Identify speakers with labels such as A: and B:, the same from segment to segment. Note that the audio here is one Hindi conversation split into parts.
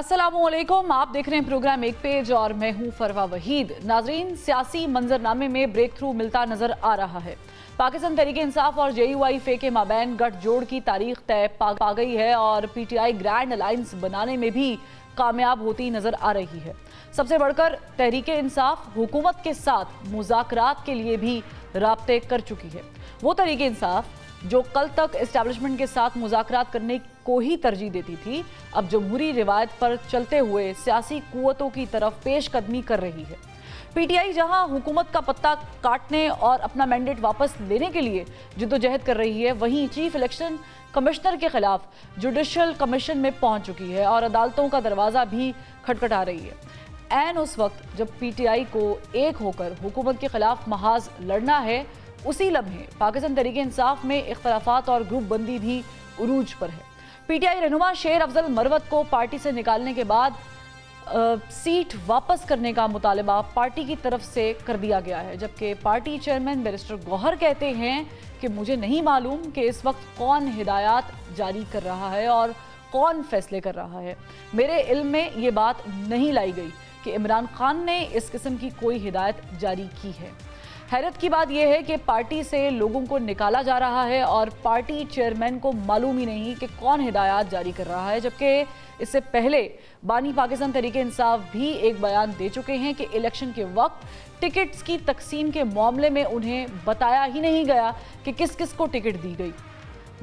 A: अस्सलामुअलैकुम, आप देख रहे हैं प्रोग्राम एक पेज और मैं हूं फरवा वहीद। नाजरीन, सियासी मंजरनामे में ब्रेक थ्रू मिलता नजर आ रहा है। पाकिस्तान तहरीक इंसाफ और JUI के माबैन गठजोड़ की तारीख तय पा गई है और PTI ग्रैंड अलायंस बनाने में भी कामयाब होती नजर आ रही है। सबसे बढ़कर तहरीक इंसाफ हुकूमत के साथ मुज़ाकरात के लिए भी राब्ते कर चुकी है। वो तहरीक इंसाफ जो कल तक एस्टैब्लिशमेंट के साथ मुज़ाकरात करने को ही तरजीह देती थी, अब जमहूरी रिवायत पर चलते हुए सियासी कुव्वतों की तरफ पेशकदमी कर रही है। PTI जहां हुकूमत का पत्ता काटने और अपना मैंडेट वापस लेने के लिए जिद्दोजहद कर रही है, वहीं चीफ इलेक्शन कमिश्नर के खिलाफ जुडिशल कमीशन में पहुंच चुकी है और अदालतों का दरवाज़ा भी खटखटा रही है। ऐन उस वक्त जब PTI को एक होकर हुकूमत के खिलाफ महाज लड़ना है, उसी लम्हे पाकिस्तान तहरीक इंसाफ में इख्तलाफात और ग्रुप बंदी भी उरूज पर है। PTI रहनुमा शेर अफजल मरवत को पार्टी से निकालने के बाद सीट वापस करने का मुतालबा पार्टी की तरफ से कर दिया गया है, जबकि पार्टी चेयरमैन बैरिस्टर गौहर कहते हैं कि मुझे नहीं मालूम कि इस वक्त कौन हिदायत जारी कर रहा है और कौन फैसले कर रहा है। मेरे इल्म में ये बात नहीं लाई गई कि इमरान खान ने इस किस्म की कोई हिदायत जारी की है। हैरत की बात यह है कि पार्टी से लोगों को निकाला जा रहा है और पार्टी चेयरमैन को मालूम ही नहीं कि कौन हिदायत जारी कर रहा है, जबकि इससे पहले बानी पाकिस्तान तहरीक इंसाफ भी एक बयान दे चुके हैं कि इलेक्शन के वक्त टिकट्स की तकसीम के मामले में उन्हें बताया ही नहीं गया कि किस किस को टिकट दी गई।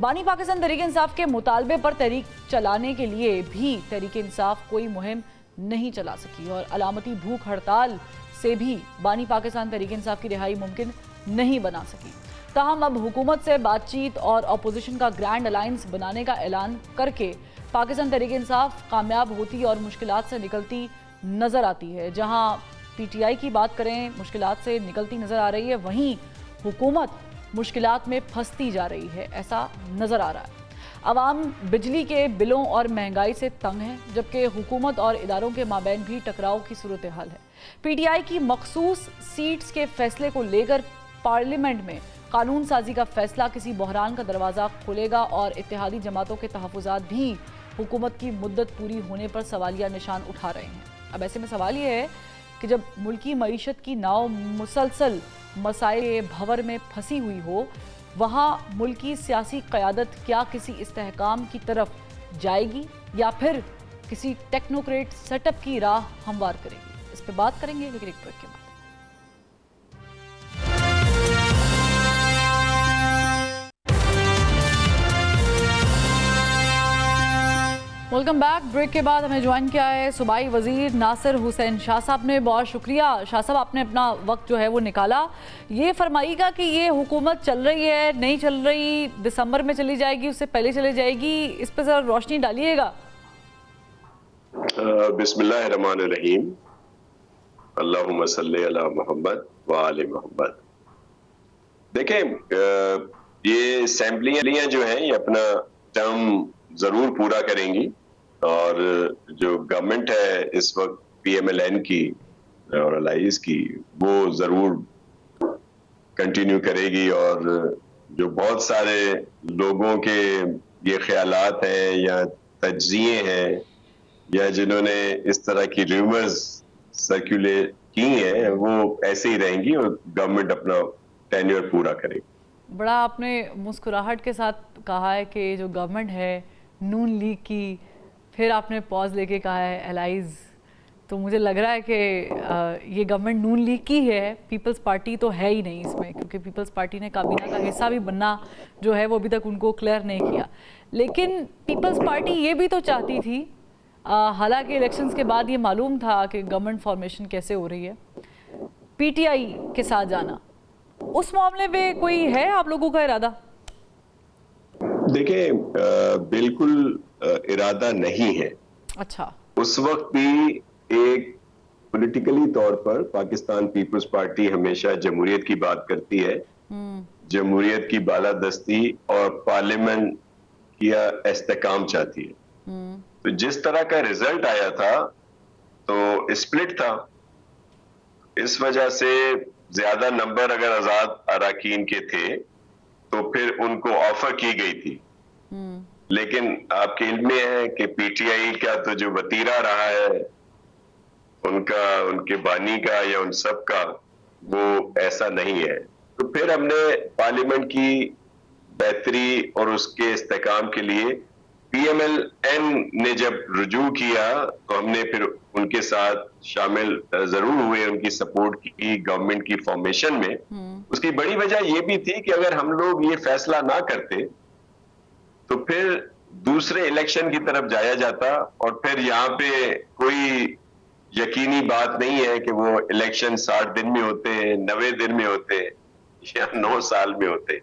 A: बानी पाकिस्तान तहरीक इंसाफ के मुतालबे पर तहरीक चलाने के लिए भी तहरीक इंसाफ कोई मुहिम नहीं चला सकी और अलामती भूख हड़ताल से भी बानी पाकिस्तान तहरीक इंसाफ की रिहाई मुमकिन नहीं बना सकी। ताहम अब हुकूमत से बातचीत और अपोजिशन का ग्रैंड अलायंस बनाने का ऐलान करके पाकिस्तान तहरीक इंसाफ कामयाब होती और मुश्किलात से निकलती नज़र आती है। जहां PTI की बात करें, मुश्किलात से निकलती नज़र आ रही है, वहीं हुकूमत मुश्किलात में फंसती जा रही है, ऐसा नज़र आ रहा है। अवाम बिजली के बिलों और महंगाई से तंग है, जबकि हुकूमत और इदारों के माबैन भी टकराव की सूरत हाल है। PTI की मखसूस सीट्स के फैसले को लेकर पार्लियामेंट में कानून साजी का फैसला किसी बहरान का दरवाज़ा खोलेगा और इत्तेहादी जमातों के तहफ़्फ़ुज़ात भी हुकूमत की मुद्दत पूरी होने पर सवालिया निशान उठा रहे हैं। अब ऐसे में सवाल ये है कि जब मुल्की मईशत की नाव मुसलसल मसाइल भंवर में फंसी हुई हो, वहाँ मुल्की सियासी क़यादत क्या किसी इस्तेहकाम की तरफ जाएगी या फिर किसी टेक्नोक्रेट सेटअप की राह हमवार करेगी? इस पर बात करेंगे लेकिन एक ब्रेक के बाद। Welcome back. ब्रेक के बाद हमें ज्वाइन किया है सूबाई वजीर नासिर हुसैन शाह साहब ने। बहुत शुक्रिया शाह साहब, आपने अपना वक्त जो है वो निकाला। ये फरमाइएगा कि ये हुकूमत चल रही है, नहीं चल रही, दिसंबर में चली जाएगी, उससे पहले चली जाएगी, इस पर जरा रोशनी डालिएगा।
B: बिस्मिल्लाहिर्रहमानिर्रहीम, अल्लाहुम्मा सल्ली अला मोहम्मद व आले मोहम्मद। देखें, ये असेंबलियां जो हैं ये अपना टर्म जरूर पूरा करेंगी और जो गवर्नमेंट है इस वक्त PMLN की और अलाइज की, वो जरूर कंटिन्यू करेगी। और जो बहुत सारे लोगों के ये ख्यालात हैं या तज्जिए हैं या जिन्होंने इस तरह की रूमर्स सर्कुलेट की हैं, वो ऐसे ही रहेंगी और गवर्नमेंट अपना टेन्योर पूरा करेगी।
A: बड़ा आपने मुस्कुराहट के साथ कहा है कि जो गवर्नमेंट है नून लीग की, फिर आपने पॉज लेके कहा है एलाइज, तो मुझे लग रहा है कि ये गवर्नमेंट नून लीग की है, पीपल्स पार्टी तो है ही नहीं इसमें, क्योंकि पीपल्स पार्टी ने काबीना का हिस्सा भी बनना जो है वो अभी तक उनको क्लियर नहीं किया। लेकिन पीपल्स पार्टी ये भी तो चाहती थी, हालांकि इलेक्शंस के बाद ये मालूम था कि गवर्नमेंट फॉर्मेशन कैसे हो रही है, PTI के साथ जाना, उस मामले में कोई है आप लोगों का इरादा?
B: देखिए, बिल्कुल इरादा नहीं है।
A: अच्छा।
B: उस वक्त भी एक पॉलिटिकली तौर पर पाकिस्तान पीपल्स पार्टी हमेशा जमहूरियत की बात करती है, जमहूरियत की बालादस्ती और पार्लियामेंट किया इस्तेकाम चाहती है। तो जिस तरह का रिजल्ट आया था तो स्प्लिट था, इस वजह से ज्यादा नंबर अगर आजाद अराकीन के थे तो फिर उनको ऑफर की गई थी, लेकिन आपके इल्म में है कि पीटीआई का तो जो वतीरा रहा है उनका, उनके बानी का या उन सब का, वो ऐसा नहीं है। तो फिर हमने पार्लियामेंट की बेहतरी और उसके इस्तेकाम के लिए पीएमएलएन ने जब रुजू किया तो हमने फिर उनके साथ शामिल जरूर हुए, उनकी सपोर्ट की गवर्नमेंट की फॉर्मेशन में। उसकी बड़ी वजह ये भी थी कि अगर हम लोग ये फैसला ना करते तो फिर दूसरे इलेक्शन की तरफ जाया जाता, और फिर यहाँ पे कोई यकीनी बात नहीं है कि वो इलेक्शन 60 दिन में होते, 90 दिन में होते या 9 साल में होते।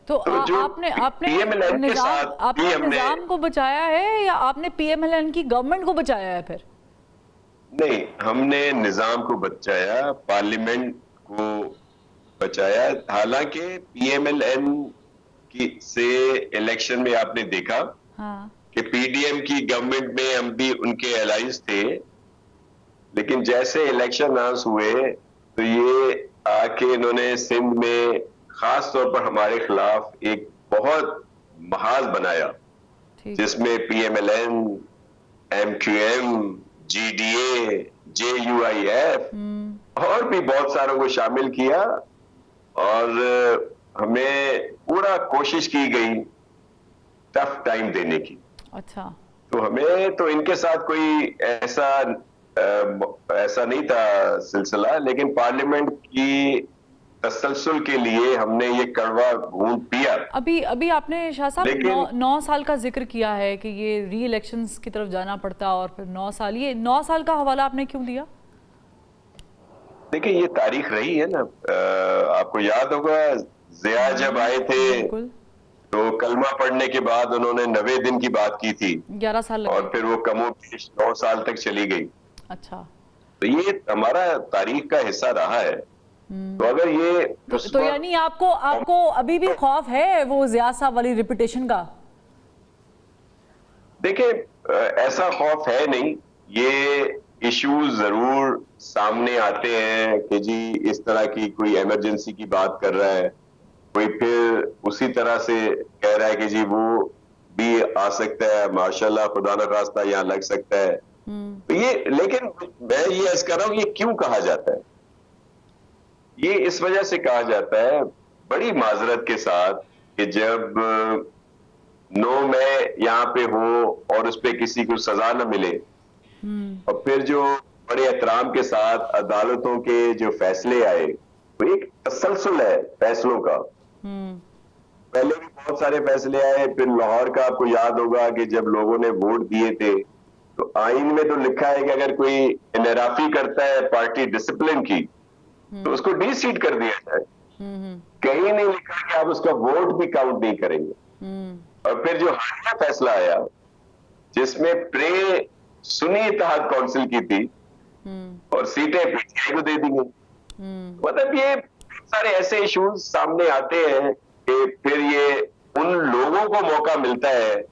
A: तो
B: जो
A: आपने
B: PMLN के साथ
A: आपने निजाम को बचाया है या आपने पीएमएलएन की गवर्नमेंट को बचाया है फिर?
B: नहीं, हमने निजाम को बचाया, पार्लियामेंट को बचाया। हालांकि पीएमएलएन की से इलेक्शन में आपने देखा
A: हाँ।
B: कि पीडीएम की गवर्नमेंट में हम भी उनके एलाइज थे, लेकिन जैसे इलेक्शन अनाउंस हुए तो ये आके इन्होंने सिंध में खास तौर पर हमारे खिलाफ एक बहुत महाज बनाया, जिसमें पीएमएलएन, एमक्यूएम, जीडीए, जेयूआईएफ और भी बहुत सारों को शामिल किया, और हमें पूरा कोशिश की गई टफ टाइम देने की।
A: अच्छा।
B: तो हमें तो इनके साथ कोई ऐसा नहीं था सिलसिला, लेकिन पार्लियामेंट की तसलसल के लिए हमने ये कड़वा घूंट पिया।
A: अभी आपने शाह साहब 9 साल का जिक्र किया है कि ये री इलेक्शंस की तरफ जाना पड़ता, और फिर 9 साल, ये 9 साल का हवाला आपने क्यों दिया?
B: देखिए, ये तारीख रही है ना, आपको याद होगा जिया जब आए थे तो कलमा पढ़ने के बाद उन्होंने 90 दिन की बात की थी,
A: 11 साल लगे,
B: और फिर वो कमोबेश 9 साल तक चली गई।
A: अच्छा।
B: तो ये हमारा तारीख का हिस्सा रहा है। तो अगर ये
A: तो यानी आपको अभी भी खौफ है वो जिया साहब वाली रिपीटेशन का?
B: देखिए, ऐसा खौफ है नहीं, ये इश्यूज जरूर सामने आते हैं कि जी इस तरह की कोई इमरजेंसी की बात कर रहा है, कोई फिर उसी तरह से कह रहा है कि जी वो भी आ सकता है, माशाल्लाह खुदा न खास्ता यहाँ लग सकता है। तो ये, लेकिन मैं ये अर्ज कर रहा हूँ, ये क्यों कहा जाता है? ये इस वजह से कहा जाता है, बड़ी माजरत के साथ, कि जब 9 मई यहाँ पे हो और उस पर किसी को सजा न मिले, और फिर जो बड़े एहतराम के साथ अदालतों के जो फैसले आए, वो एक तसलसल है फैसलों का। पहले भी बहुत सारे फैसले आए, फिर लाहौर का आपको याद होगा कि जब लोगों ने वोट दिए थे तो आइन में तो लिखा है कि अगर कोई इनराफी करता है पार्टी डिसिप्लिन की तो उसको डी-सीट कर दिया जाए। कहीं नहीं लिखा कि आप उसका वोट भी काउंट नहीं करेंगे। और फिर जो हालिया फैसला आया जिसमें प्रे सुन्नी इत्तेहाद काउंसिल की थी और सीटें पीटीआई को दे दी गई, मतलब ये सारे ऐसे इश्यूज सामने आते हैं कि फिर ये उन लोगों को मौका मिलता है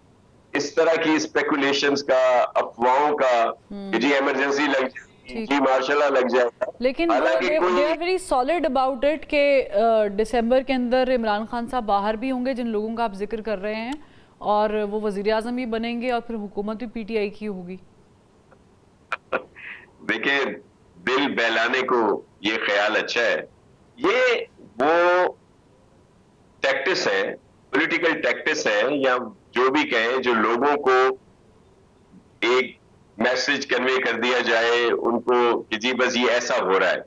B: इस तरह की स्पेकुलेशंस का, अफवाहों का, कि जी इमरजेंसी लग जाएगी, जी मार्शल लग जाएगा।
A: लेकिन they are very solid about it के दिसंबर के अंदर इमरान खान साहब बाहर भी होंगे, जिन लोगों का आप जिक्र कर रहे हैं, और वो वजीर आजम भी बनेंगे, और फिर हुकूमत भी पीटीआई की होगी।
B: देखिए, दिल बहलाने को ये ख्याल अच्छा है, ये वो टैक्टिस है, पॉलिटिकल टैक्टिस है, या जो भी कहें, जो लोगों को एक मैसेज कन्वे कर दिया जाए उनको कि जी बस ये ऐसा हो रहा है।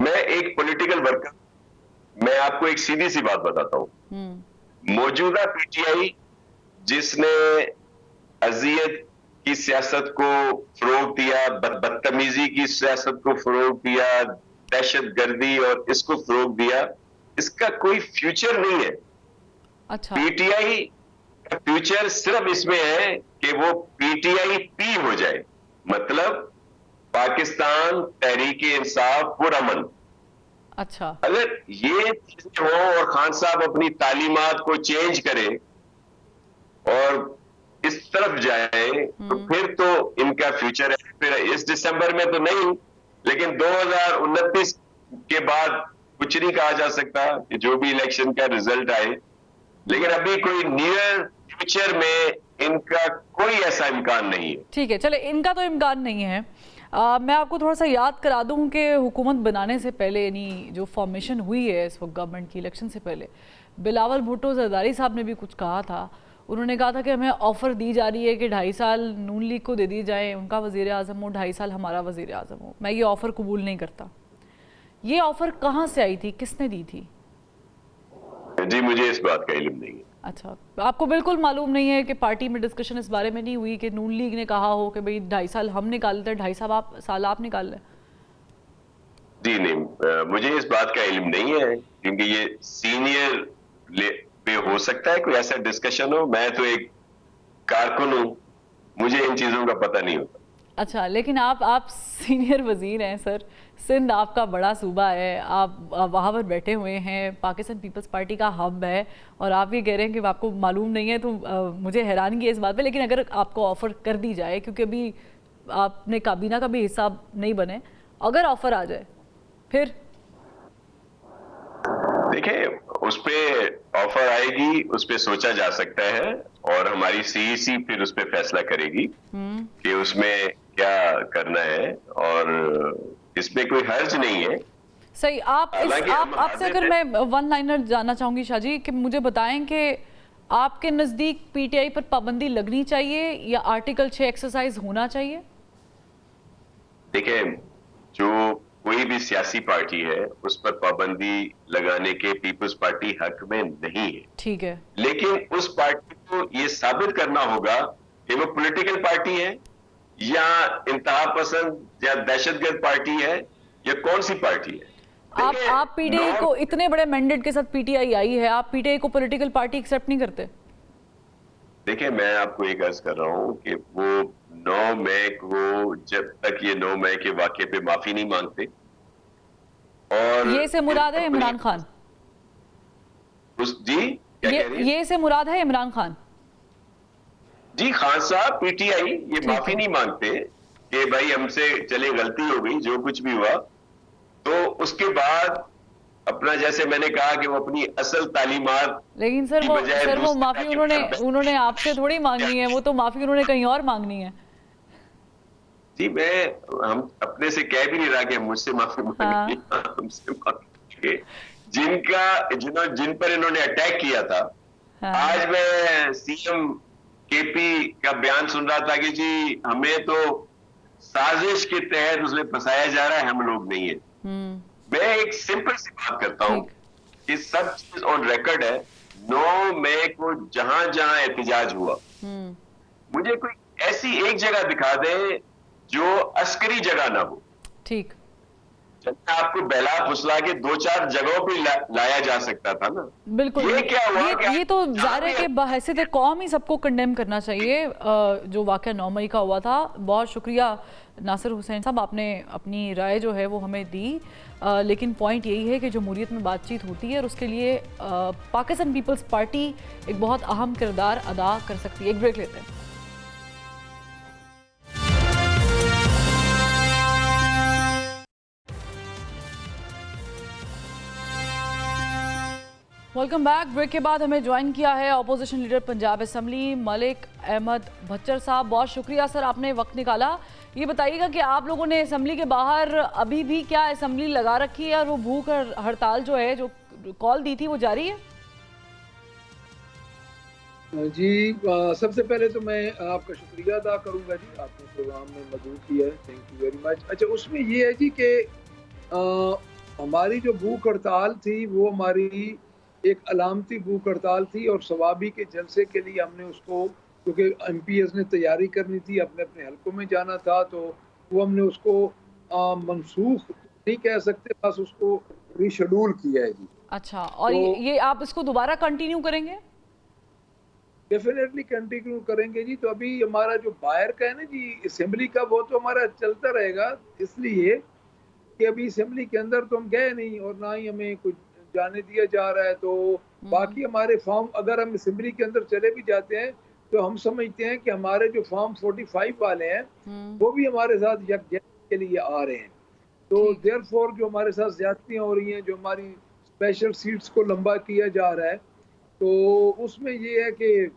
B: मैं एक पॉलिटिकल वर्कर, मैं आपको एक सीधी सी बात बताता हूं। मौजूदा पीटीआई जिसने अजियत की सियासत को फरोग दिया, बदतमीजी की सियासत को फरोग दिया, दहशत गर्दी और इसको फरोग दिया, इसका कोई फ्यूचर नहीं है।
A: अच्छा।
B: पीटीआई का फ्यूचर सिर्फ इसमें है कि वो पीटीआई पी हो जाए, मतलब पाकिस्तान तहरीक इंसाफ पुरअमन।
A: अच्छा।
B: अगर ये चीजें हो और खान साहब अपनी तालीमात को चेंज करें और इस तरफ जाए तो फिर तो इनका फ्यूचर है। फिर इस दिसंबर में तो नहीं, लेकिन 2029 के बाद कुछ नहीं कहा जा सकता कि जो भी इलेक्शन का रिजल्ट आए, लेकिन अभी कोई नियर फ्यूचर में इनका कोई ऐसा इम्कान नहीं है।
A: ठीक है, चले, इनका तो इम्कान नहीं है। मैं आपको थोड़ा सा याद करा दूं कि हुकूमत बनाने से पहले, यानी जो फॉर्मेशन हुई है इस वक्त गवर्नमेंट की इलेक्शन से पहले, बिलावल भुट्टो जरदारी साहब ने भी कुछ कहा था। उन्होंने कहा था कि हमें ऑफ़र दी जा रही है कि 2.5 साल नून लीग को दे दी जाए, उनका वज़ीर आज़म हो, 2.5 साल हमारा वज़ीर आज़म हो। मैं ये ऑफ़र कबूल नहीं करता। ये ऑफ़र कहाँ से आई थी, किसने दी थी?
B: जी, मुझे इस बात का इल्म नहीं है।
A: अच्छा, आपको बिल्कुल मालूम नहीं है कि पार्टी में डिस्कशन इस बारे में नहीं हुई कि नून लीग ने कहा हो कि भाई 2.5 साल हम निकाल लेते हैं, 2.5 साल आप निकाल लें?
B: जी नहीं, मुझे इस बात का इल्म नहीं है, क्योंकि ये सीनियर पे हो सकता है कोई ऐसा डिस्कशन हो। मैं तो एक कारकुन हूँ, मुझे इन चीजों का पता नहीं होता।
A: अच्छा, लेकिन आप सीनियर वजीर हैं सर, सिंध आपका बड़ा सूबा है, आप वहाँ पर बैठे हुए हैं, पाकिस्तान पीपल्स पार्टी का हब है, और आप ये कह रहे हैं कि आपको मालूम नहीं है, तो मुझे हैरानगी है इस बात पे। लेकिन अगर आपको ऑफ़र कर दी जाए, क्योंकि अभी आपने काबीना का भी हिस्सा नहीं बने, अगर ऑफ़र आ जाए फिर?
B: देखिए, उस पे ऑफर आएगी, उस पे सोचा जा सकता है, और हमारी सीईसी फिर उस पे फैसला करेगी कि उसमें क्या करना है, और इसमें कोई हर्ज नहीं है।
A: सही। आपसे अगर मैं वन लाइनर जानना चाहूंगी शाहजी, कि मुझे बताएं कि आपके नज़दीक पीटीआई पर पाबंदी लगनी चाहिए या आर्टिकल 6 एक्सरसाइज होना चाहिए?
B: देखिए, जो कोई भी सियासी पार्टी है उस पर पाबंदी लगाने के पीपल्स पार्टी हक में नहीं है।
A: ठीक है,
B: लेकिन उस पार्टी को ये साबित करना होगा कि वो पॉलिटिकल पार्टी है, या इंतहा पसंद या दहशतगर्द पार्टी है, या कौन सी पार्टी है।
A: आप पीटीआई को, इतने बड़े मैंडेट के साथ पीटीआई आई है, आप पीटीआई को पॉलिटिकल पार्टी एक्सेप्ट नहीं करते?
B: देखिए, मैं आपको एक अर्ज कर रहा हूं कि वो 9 मई को, जब तक ये 9 मई के वाकये पे माफी नहीं मांगते, और
A: ये से मुराद है इमरान खान?
B: जी क्या कह रही है?
A: ये से मुराद है इमरान खान?
B: जी, खान साहब पीटीआई ये माफी नहीं मांगते कि भाई हमसे चले गलती हो गई, जो कुछ भी हुआ, तो उसके बाद अपना, जैसे मैंने कहा कि वो अपनी असल तालीमात।
A: लेकिन सर वो माफी उन्होंने आपसे थोड़ी मांगनी है, वो तो माफी उन्होंने कहीं और मांगनी है।
B: जी, हम अपने से कह भी नहीं रहा कि हम मुझसे माफी मांगे, हमसे मांगे जिन पर इन्होंने अटैक किया था। आज मैं सीएम केपी का बयान सुन रहा था कि जी हमें तो साजिश के तहत उसमें फंसाया जा रहा है, हम लोग नहीं है। मैं एक सिंपल सी बात करता हूं कि सब चीज ऑन रिकॉर्ड है। 9 मई को जहां जहां एहतजाज हुआ, मुझे कोई ऐसी एक जगह दिखा दे जो अस्करी जगह ना हो।
A: ठीक,
B: आपको बहला फुसला के 2-4 जगहों पे लाया जा सकता था ना।
A: बिल्कुल।
B: ये क्या हुआ?
A: ये तो जाहिर है कि बहैसियत कौम ही सबको कंडेम करना चाहिए, जो वाकया 9 मई का हुआ था। बहुत शुक्रिया नासिर हुसैन साहब, आपने अपनी राय जो है वो हमें दी। लेकिन पॉइंट यही है कि जमहूरियत में बातचीत होती है, और उसके लिए पाकिस्तान पीपल्स पार्टी एक बहुत अहम किरदार अदा कर सकती है। एक ब्रेक लेते हैं। Welcome back. ब्रेक के बाद हमें ज्वाइन किया है opposition leader Punjab assembly Malik Ahmad Bhachar sahab. बहुत शुक्रिया सर, आपने वक्त निकाला। ये बताइएगा कि आप लोगों ने असेंबली के बाहर अभी भी क्या असेंबली लगा रखी है, और वो भूख हड़ताल जो है, जो कॉल दी थी, वो जारी है?
C: जी, सबसे पहले तो मैं आपका शुक्रिया अदा करूंगा जी, आपने प्रोग्राम में मौजूद किया है, थैंक यू वेरी मच। अच्छा, उसमें ये है जी कि हमारी जो भूख हड़ताल थी वो हमारी एक अलामती भूख हड़ताल थी, और सवाबी के जलसे के लिए हमने उसको, क्योंकि एमपीएस ने तैयारी करनी थी, अपने अपने हलकों में जाना था, तो वो हमने उसको मनसूख नहीं कह सकते, बस उसको रीशेड्यूल किया है जी।
A: अच्छा, और तो ये आप इसको दोबारा कंटिन्यू करेंगे?
C: डेफिनेटली कंटिन्यू करेंगे जी। तो अभी हमारा जो बाहर का है ना जी असेंबली का, वो तो हमारा चलता रहेगा, इसलिए कि अभी असेंबली के अंदर तो हम गए नहीं, और ना ही हमें कुछ जाने दिया जा रहा है। तो बाकी हमारे फॉर्म, अगर हम असेंबली के अंदर चले भी जाते हैं, तो हम समझते हैं कि हमारे जो फॉर्म 45 वाले हैं वो भी हमारे साथ यकजहती के लिए आ रहे हैं। तो देयरफॉर जो हमारे साथ ज्यादतियां हो रही हैं, जो हमारी स्पेशल सीट्स को लंबा किया जा रहा है, तो उसमें ये है कि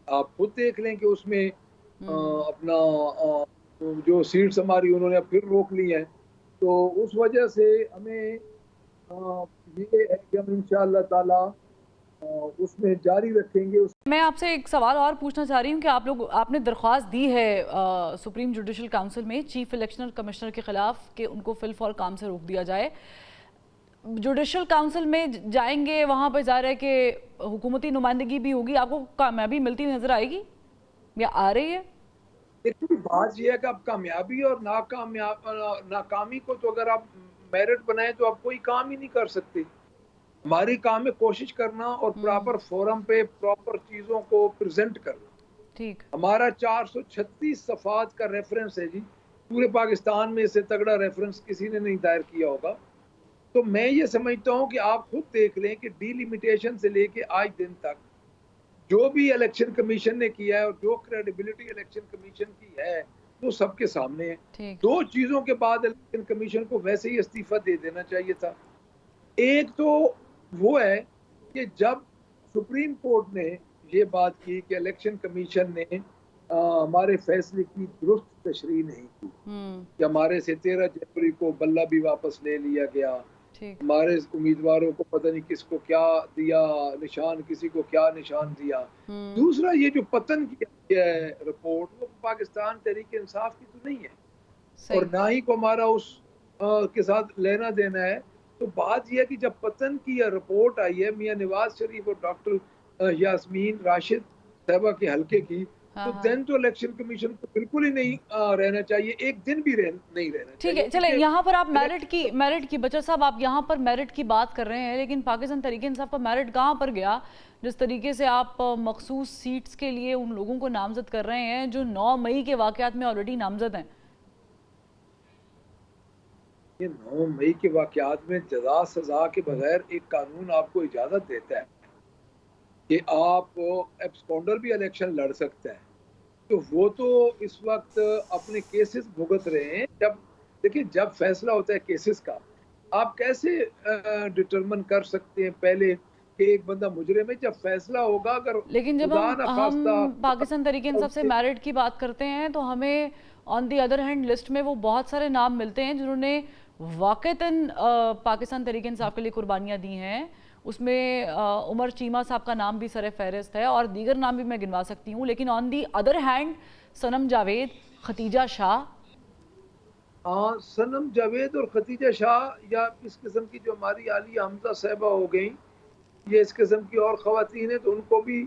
C: आप खुद देख लें कि उसमें अपना जो सीट्स हमारी उन्होंने अब फिर रोक ली हैं, तो उस वजह से हमें ये है कि हम इंशाअल्लाह ताला उसमें जारी रखेंगे।
A: मैं आपसे एक सवाल और पूछना चाह रही हूँ कि आपने दरख्वास्त दी है सुप्रीम जुडिशल काउंसिल में चीफ इलेक्शनल कमिश्नर के खिलाफ कि उनको फिल फॉर काम से रोक दिया जाए। जुडिशल काउंसिल में जाएंगे, वहाँ पर जा रहे है कि हुकूमती नुमाइंदगी भी होगी, आपको कामयाबी मिलती हुई नजर आएगी या आ रही है?
C: देखिए, बात यह है कि आप कामयाबी और नाकामी को तो अगर आप मेरिट बनाए तो आप कोई काम ही नहीं कर सकते। हमारी काम है कोशिश करना और प्रॉपर फोरम पे प्रॉपर चीजों को प्रेजेंट करना।
A: ठीक।
C: हमारा 436 सफात का रेफरेंस है जी, पूरे पाकिस्तान में इससे तगड़ा रेफरेंस किसी ने नहीं दायर किया होगा। तो मैं ये समझता हूँ कि आप खुद देख लें कि डिलिमिटेशन से लेके आज दिन तक जो भी इलेक्शन कमीशन ने किया है और जो क्रेडिबिलिटी इलेक्शन कमीशन की है वो सबके सामने है। दो चीजों के बाद इलेक्शन कमीशन को वैसे ही इस्तीफा दे देना चाहिए था। एक तो वो है कि जब सुप्रीम कोर्ट ने ये बात की कि इलेक्शन कमीशन ने हमारे फैसले की दुरुस्त तशरीह नहीं की कि हमारे से 13 जनवरी को बल्ला भी वापस ले लिया गया, हमारे उम्मीदवारों को पता नहीं किसको क्या दिया निशान, किसी को क्या निशान दिया। दूसरा, ये जो पतन की है रिपोर्ट, वो पाकिस्तान तहरीक इंसाफ की तो नहीं है और ना ही को हमारा उस के साथ लेना देना है। तो बात यह है कि जब पतन की यह रिपोर्ट आई है मियां नवाज शरीफ और डॉक्टर यास्मीन राशिद साहबा के हल्के की, तो देन तो इलेक्शन कमीशन को बिल्कुल ही नहीं रहना चाहिए, एक दिन भी नहीं रहना चाहिए।
A: ठीक है, चले यहाँ पर आप मेरिट की बच्चा साहब, आप यहाँ पर मेरिट की बात कर रहे हैं, लेकिन पाकिस्तान तहरीक इंसाफ का मेरिट कहाँ पर गया? जिस तरीके से आप मखसूस सीट्स के लिए उन लोगों को नामजद कर रहे हैं जो 9 मई के वाकयात में ऑलरेडी नामजद हैं।
C: ये 9 मई के वाकयात में जजा सजा के बगैर एक कानून आपको इजाजत देता है कि आप एब्सकॉन्डर भी इलेक्शन लड़ सकता है, तो वो तो इस वक्त अपने केसेस भुगत रहे हैं। जब देखिए, जब फैसला होता है केसेस का, आप कैसे डिटरमिन कर सकते हैं पहले कि एक बंदा मुजरिम है? जब फैसला होगा, अगर
A: लेकिन जब हम पाकिस्तान तहरीक इंसाफ से मेरिट की बात करते हैं तो हमें on the other hand list में वो बहुत सारे नाम मिलते हैं जिन्होंने वाकईतन पाकिस्तान तहरीक इंसाफ के लिए कुर्बानियाँ दी हैं। उसमें उमर चीमा साहब का नाम भी सर फहरिस्त है और दीगर नाम भी मैं गिनवा सकती हूँ। लेकिन on the other hand Sanam Javed, Khatija Shah,
C: Sanam Javed और खतीजा शाह या इस किस्म की जो हमारी आलिया हमजा साहबा हो गई, ये इस किस्म की और ख़वातीन हैं, तो उनको भी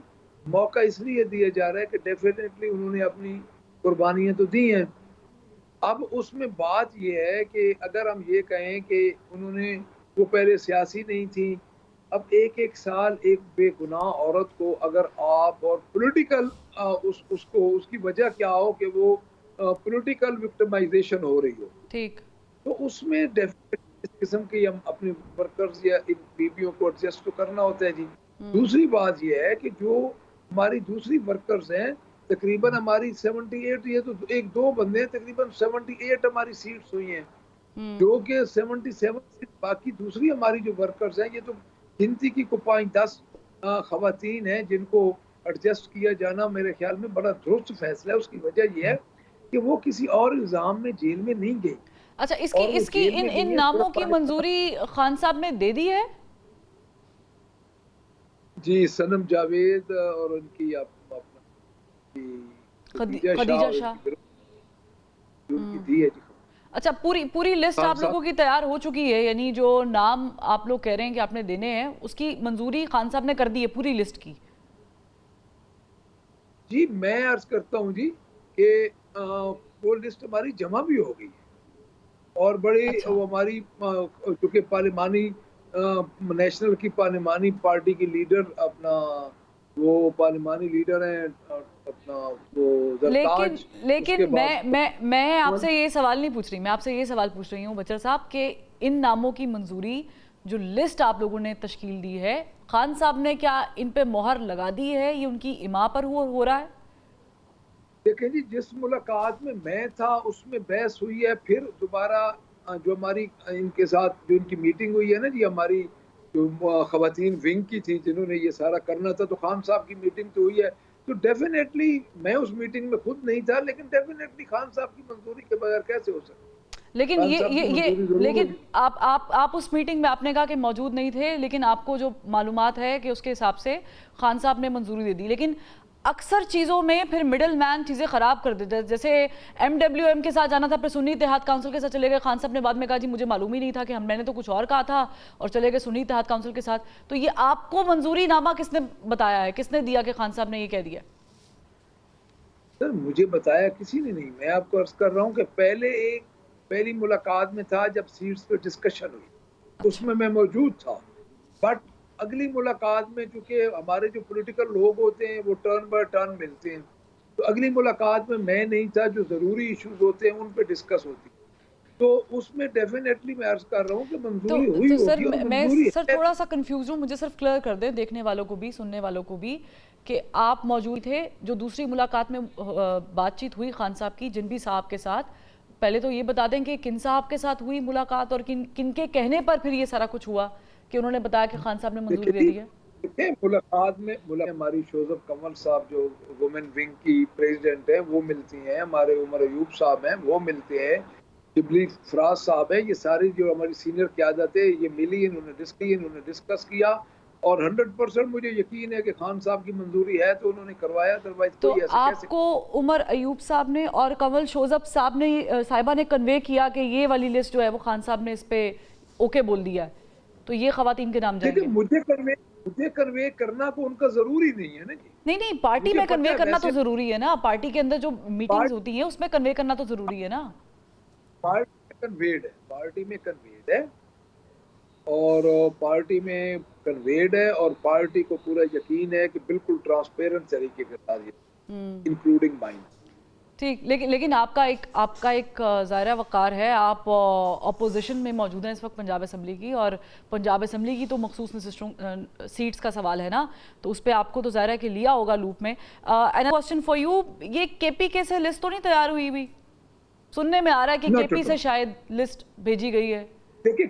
C: मौका इसलिए दिया जा रहा है कि डेफिनेटली उन्होंने अपनी कुर्बानियाँ तो दी हैं। अब उसमें बात ये है कि अगर हम ये कहें कि उन्होंने वो पहले सियासी नहीं थी, अब एक साल एक बेगुनाह औरत को अगर आप और पॉलिटिकल उसको उसकी वजह क्या हो कि वो पॉलिटिकल विक्टिमाइजेशन हो रही हो,
A: ठीक,
C: तो उसमें डेफिनेटली इस किस्म की हम अपने वर्कर्स या इन बीवियों को एडजस्ट तो करना होता है जी। दूसरी बात ये है कि जो हमारी दूसरी वर्कर्स हैं, तकरीबन हमारी 78, ये तो एक दो बंदे, तकरीबन 78 हमारी सीट्स हुई हैं, जो कि 77 सीट बाकी दूसरी हमारी जो वर्कर्स हैं, ये तो गिनती की को 5-10 खवातीन हैं जिनको एडजस्ट किया जाना मेरे ख्याल में बड़ा दुरुस्त फैसला है। उसकी वजह यह है कि वो किसी और इल्जाम में जेल में नहीं गई।
A: अच्छा, इसकी इन नामों की मंजूरी खान साहब ने दे दी है?
C: जी, सनम जावेद और उनकी
A: खदीजा शाह
C: दी है जी।
A: अच्छा, पूरी लिस्ट आप लोगों की तैयार हो चुकी है? यानी जो नाम आप लोग कह रहे हैं कि आपने देने हैं, उसकी मंजूरी खान साहब ने कर दी है पूरी लिस्ट की?
C: जी, मैं अर्ज करता हूं जी कि वो लिस्ट हमारी जमा भी हो गई और बड़ी
A: अच्छा।
C: वो हमारी चूंकि पार्लिमानी नेशनल की पार्लिमानी पार्टी की लीडर अपना वो पार्लिमानी लीडर हैं अपना वो जरताज।
A: लेकिन मैं आपसे ये सवाल नहीं पूछ रही, मैं आपसे ये सवाल पूछ रही हूँ बचर साहब कि इन नामों की मंजूरी, जो लिस्ट आप लोगों ने तश्कील दी है, खान साहब ने क्या इन पे मोहर लगा दी है? ये उनकी इमा पर हो रहा है?
C: देखें जी, जिस मुलाकात में मैं था उसमें बहस हुई है, फिर दोबारा जो हमारी इनके साथ जो इनकी मीटिंग हुई है ना जी, हमारी जो खवातीन विंग की थी जिन्होंने ये सारा करना था, तो खान साहब की मीटिंग तो हुई है, तो डेफिनेटली मैं उस मीटिंग में खुद नहीं था, लेकिन डेफिनेटली खान साहब की मंजूरी के बगैर कैसे हो सकता।
A: लेकिन
C: खान साहब की मंजूरी जरूर
A: लेकिन
C: होगी।
A: आप उस मीटिंग में आपने कहा कि मौजूद नहीं थे, लेकिन आपको जो मालूमात है कि उसके हिसाब से खान साहब ने मंजूरी दे दी। लेकिन अक्सर चीज़ों में फिर मिडल मैन चीज़ें ख़राब कर देते हैं। जैसे MWM के साथ जाना था, फिर सुन्नी इत्तेहाद काउंसिल के साथ चले गए। खान साहब ने बाद में कहा जी मुझे मालूम ही नहीं था, कि मैंने तो कुछ और कहा था, और चले गए सुन्नी इत्तेहाद काउंसिल के साथ। तो ये आपको मंजूरी नामा किसने बताया है, किसने दिया कि खान साहब ने ये कह दिया?
C: सर मुझे बताया किसी ने नहीं। मैं आपको अर्ज कर रहा हूँ कि पहली मुलाकात में था जब सीट्स पे डिस्कशन हुई, उसमें मैं मौजूद था। बट अगली मुलाकात में चूंकि हमारे जो पॉलिटिकल लोग होते हैं वो टर्न बाय टर्न मिलते हैं, तो अगली मुलाकात में मैं नहीं था। जो ज़रूरी इश्यूज होते हैं उन पे डिस्कस होती है, तो उसमें डेफिनेटली मैं अर्ज कर रहा हूँ कि मंजूरी हुई
A: तो सर
C: होगी और
A: मैं
C: मंजूरी
A: सर
C: है।
A: थोड़ा सा कंफ्यूज हूँ, मुझे सिर्फ क्लियर कर दें, देखने वालों को भी, सुनने वालों को भी, कि आप मौजूद थे जो दूसरी मुलाकात में बातचीत हुई खान साहब की जिनबी साहब के साथ। पहले तो ये बता दें कि किन साहब के साथ हुई मुलाकात, और किन के कहने पर फिर ये सारा कुछ हुआ कि उन्होंने बताया कि खान साहब ने मंजूरी दे दी है?
C: देखिए, मुलाकात में हमारी शोजब कमल साहब जो वुमेन विंग की प्रेसिडेंट है वो मिलती हैं, हमारे उमर अयूब साहब हैं वो मिलते हैं, शिबली फराज साहब है, ये सारी जो हमारी सीनियर क़यादत है ये मिली, इन्होंने डिस्कस किया, और 100% मुझे यकीन है कि खान साहब की मंजूरी है तो उन्होंने करवाया। अदरवाइज
A: तो
C: कोई ऐसे
A: आपको उमर अयूब साहब ने और कमल शोजब साहब ने साहिबा ने कन्वे किया कि ये वाली लिस्ट जो है वो खान साहब ने इस पे ओके बोल दिया है, तो ये खवातीन के नाम जाएंगे?
C: मुझे कन्वे करना तो उनका जरूरी नहीं है ना जी।
A: नहीं, पार्टी में कन्वे करना तो जरूरी है ना, पार्टी के अंदर जो मीटिंग्स होती हैं उसमें कन्वे करना तो जरूरी है ना।
C: पार्टी में कन्वेड है, और पार्टी में कन्वेड है, और पार्टी को पूरा यकीन है कि बिल्कुल ट्रांसपेरेंट तरीके के साथ, इंक्लूडिंग माइन।
A: ठीक, लेकिन आपका एक ज़ाहिर वक़ार है, आप अपोजिशन में मौजूद हैं इस वक्त पंजाब असम्बली की, और पंजाब असम्बली की तो मखसूस नशिस्तों सीट्स का सवाल है ना, तो उस पर आपको तो ज़ाहिर है कि लिया होगा लूप में। एंड क्वेश्चन फॉर यू, ये KPK से लिस्ट तो नहीं तैयार हुई हुई? सुनने में आ रहा है कि KP से शायद लिस्ट भेजी गई है।
C: देखिए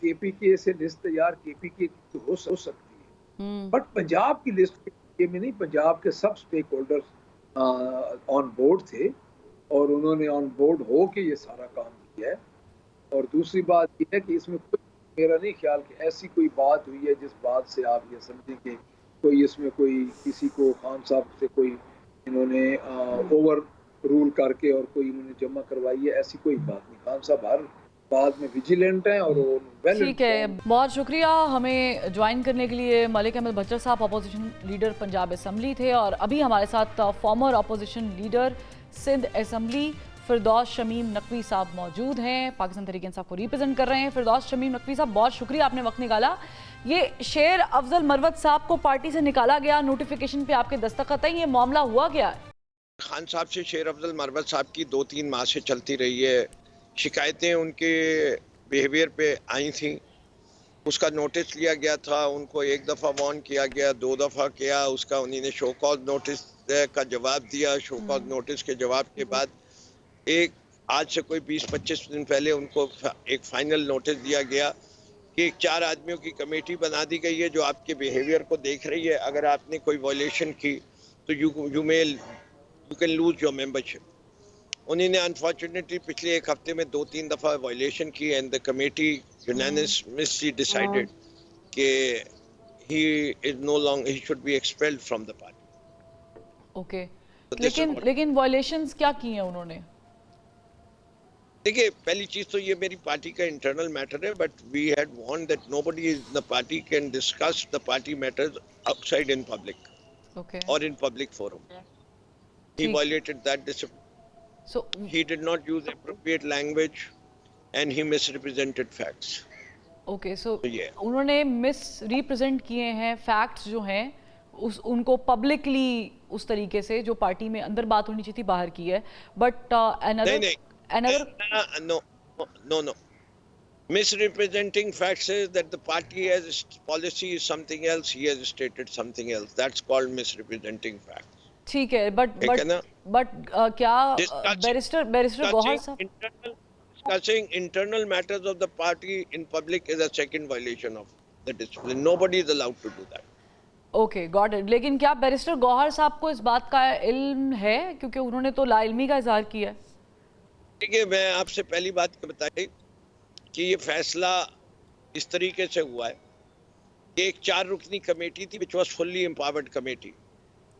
C: KPK से लिस्ट तैयार KPK की हो सकती है, बट पंजाब की लिस्ट में नहीं। पंजाब के सब स्टेक होल्डर्स ऑन बोर्ड थे, और उन्होंने ऑन बोर्ड हो के ये सारा काम किया है। और दूसरी बात ये है कि इसमें मेरा नहीं ख्याल कि ऐसी कोई बात हुई है जिस बात से आप ये समझें कि कोई इसमें कोई किसी को खान साहब से कोई इन्होंने ओवर रूल करके और कोई इन्होंने जमा करवाई है, ऐसी कोई बात नहीं। खान साहब हर बात में विजिलेंट हैं और
A: ठीक है, बहुत शुक्रिया हमें ज्वाइन करने के लिए। मलिक अहमद भच्चर साहब अपोजिशन लीडर पंजाब असम्बली थे, और अभी हमारे साथ former opposition leader Sindh assembly Firdous Shamim Naqvi sahab मौजूद हैं, पाकिस्तान तहरीक इंसाफ को रिप्रेजेंट कर रहे हैं। फिरदौस शमीम नकवी साहब, बहुत शुक्रिया, आपने वक्त निकाला। ये शेर अफजल मरवत साहब को पार्टी से निकाला गया, नोटिफिकेशन पे आपके दस्तखत हैं, ये मामला हुआ क्या है?
D: खान साहब से शेर अफजल मरवत साहब की 2-3 माह से चलती रही है, शिकायतें उनके बिहेवियर पे आई थी, उसका नोटिस लिया गया था, उनको 1 दफ़ा वार्न किया गया, 2 दफ़ा किया, उसका उन्होंने शो कॉज नोटिस का जवाब दिया। शो कॉज नोटिस के जवाब के बाद आज से कोई 20-25 दिन पहले उनको एक फाइनल नोटिस दिया गया कि 4 आदमियों की कमेटी बना दी गई है जो आपके बिहेवियर को देख रही है। अगर आपने कोई वायलेशन की तो you can lose your membership. उन्होंने अनफॉर्चुनेटली पिछले 1 हफ्ते में 2-3 दफ़ा वायलेशन की, and the committee unanimously decided कि he should be expelled from the party.
A: Okay, लेकिन वायलेशंस क्या की हैं उन्होंने?
D: देखिए, पहली चीज तो ये मेरी पार्टी का इंटरनल मैटर है, but we had warned that nobody in the party can discuss the party matters outside in public और in public forum. He violated that discipline.
A: So
D: he did not use appropriate language and he misrepresented facts.
A: Okay, so उन्होंने misrepresent किए हैं facts जो हैं, उनको publicly उस तरीके से जो पार्टी में अंदर बात होनी चाहिए थी बाहर की है, but
D: no. Misrepresenting facts is that the party has policy is something else, he has stated something else. That's called misrepresenting facts.
A: ठीक है, बट क्या बैरिस्टर गौहर साहब,
D: discussing internal matters of the party in public is a second violation of the discipline. Nobody is allowed to do that.
A: Okay, got it. लेकिन क्या बैरिस्टर गौहर साहब को इस बात का इल्म है, क्योंकि उन्होंने तो लाइल्मी का इजहार किया है?
D: देखिए, मैं आपसे पहली बात बताई कि ये फैसला इस तरीके से हुआ है कि एक 4 रुकनी कमेटी थी, which was fully empowered committee,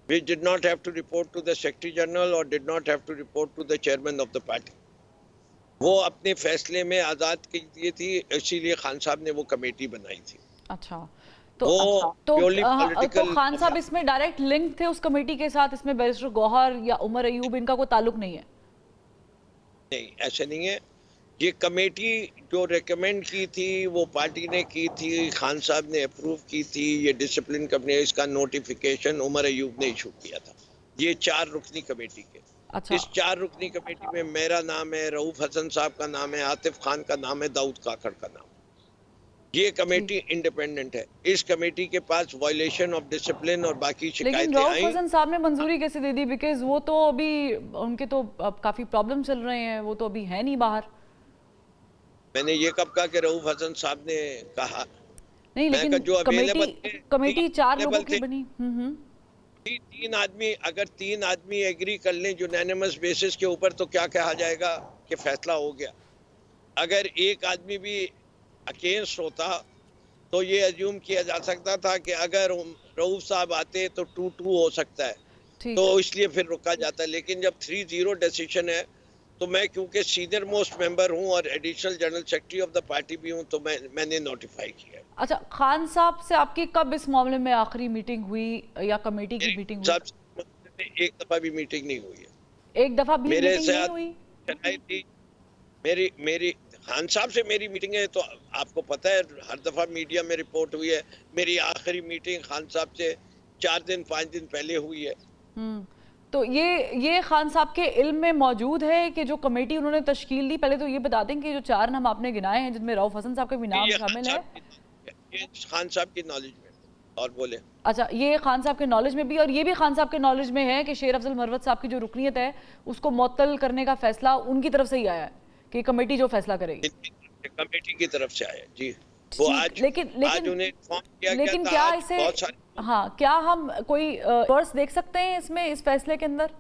D: which did not have to report to the Secretary General or did not have to report to the chairman of the party. वो अपने फैसले में आज़ाद की दिए थी, इसीलिए खान साहब ने वो कमेटी बनाई थी।
A: अच्छा,
D: वो
A: तो
D: purely
A: तो
D: political
A: खान साहब इसमें डायरेक्ट लिंक थे उस कमेटी के साथ? इसमें बैरिस्टर गौहर या उमर अयूब इनका कोई ताल्लुक नहीं है?
D: नहीं, ऐसे नहीं है। ये कमेटी जो रेकमेंड की थी वो पार्टी ने की थी, खान साहब ने अप्रूव की थी। ये डिसिप्लिन कमेटी, इसका नोटिफिकेशन उमर अयूब ने इशू किया था। ये 4 रुकनी कमेटी के।
A: अच्छा,
D: इस 4 रुकनी कमेटी में मेरा नाम है, रऊफ हसन साहब का नाम है, आतिफ खान का नाम है, दाऊद काकड़ का नाम। ये कमेटी इंडिपेंडेंट है। इस कमेटी के पास वायलेशन ऑफ डिसिप्लिन और बाकी
A: लेकिन
D: शिकायतें
A: रऊफ
D: आई।
A: हसन साहब ने मंजूरी कैसे दे दी? बिकॉज वो तो अभी उनके तो अब काफी प्रॉब्लम चल रहे हैं, वो तो अभी है नहीं बाहर।
D: मैंने ये कब कहा कि रऊफ हसन साहब ने कहा?
A: नहीं,
D: मैं
A: लेकिन
D: जो available थे,
A: कमेटी 4 लोगों
D: available
A: की
D: थे।
A: बनी।
D: तीन आदमी, अगर 3 आदमी एग्री कर लें यूनानिमस बेसिस के ऊपर, तो क्या कहा जाएगा कि फैसला हो गया। अगर एक आदमी भी अगेंस्ट होता तो ये अज्यूम किया जा सकता था कि अगर रऊफ साहब आते तो 2-2 हो सकता है,
A: ठीक,
D: तो इसलिए फिर रुका जाता। लेकिन जब 3-0 डिसीजन है, तो मैं क्योंकि सीनियर मोस्ट मेंबर हूं और additional general secretary of the party भी हूं, तो मैंने नोटिफाई किया।
A: अच्छा, खान साहब से आपकी कब इस मामले में आखिरी मीटिंग हुई या कमेटी की मीटिंग हुई?
D: साहब एक दफा भी मीटिंग नहीं हुई है।
A: एक दफा भी
D: मेरे
A: मीटिंग नहीं
D: साथ
A: हुई?
D: चलाई थी मेरी खान साहब से मेरी मीटिंग है, तो आपको पता है हर दफा मीडिया में रिपोर्ट हुई है। मेरी आखिरी मीटिंग खान साहब से 4 दिन 5 दिन पहले हुई है।
A: तो ये खान साहब के इल्म में मौजूद है कि जो कमेटी उन्होंने तश्कील दी? पहले तो ये बता दें कि जो 4 नाम आपने गिनाए हैं, जिनमें रऊफ हसन साहब का भी नाम
D: ये
A: शामिल है।
D: ये खान साहब की नॉलेज में और बोले।
A: अच्छा, ये खान साहब के नॉलेज में भी, और ये भी खान साहब के नॉलेज में है कि शेर अफजल मरवत साहब की जो रुकनीत है उसको मुअत्तल करने का फैसला उनकी तरफ से ही आया है कि कमेटी जो फैसला करेगी।
D: कमेटी की तरफ से आया जी। वो आज
A: लेकिन
D: उन्हें इन्फॉर्म किया
A: लेकिन
D: गया था।
A: क्या
D: आज
A: इसे,
D: बहुत सारे,
A: हाँ, क्या हम कोई रिवर्स देख सकते हैं इसमें, इस फैसले के अंदर?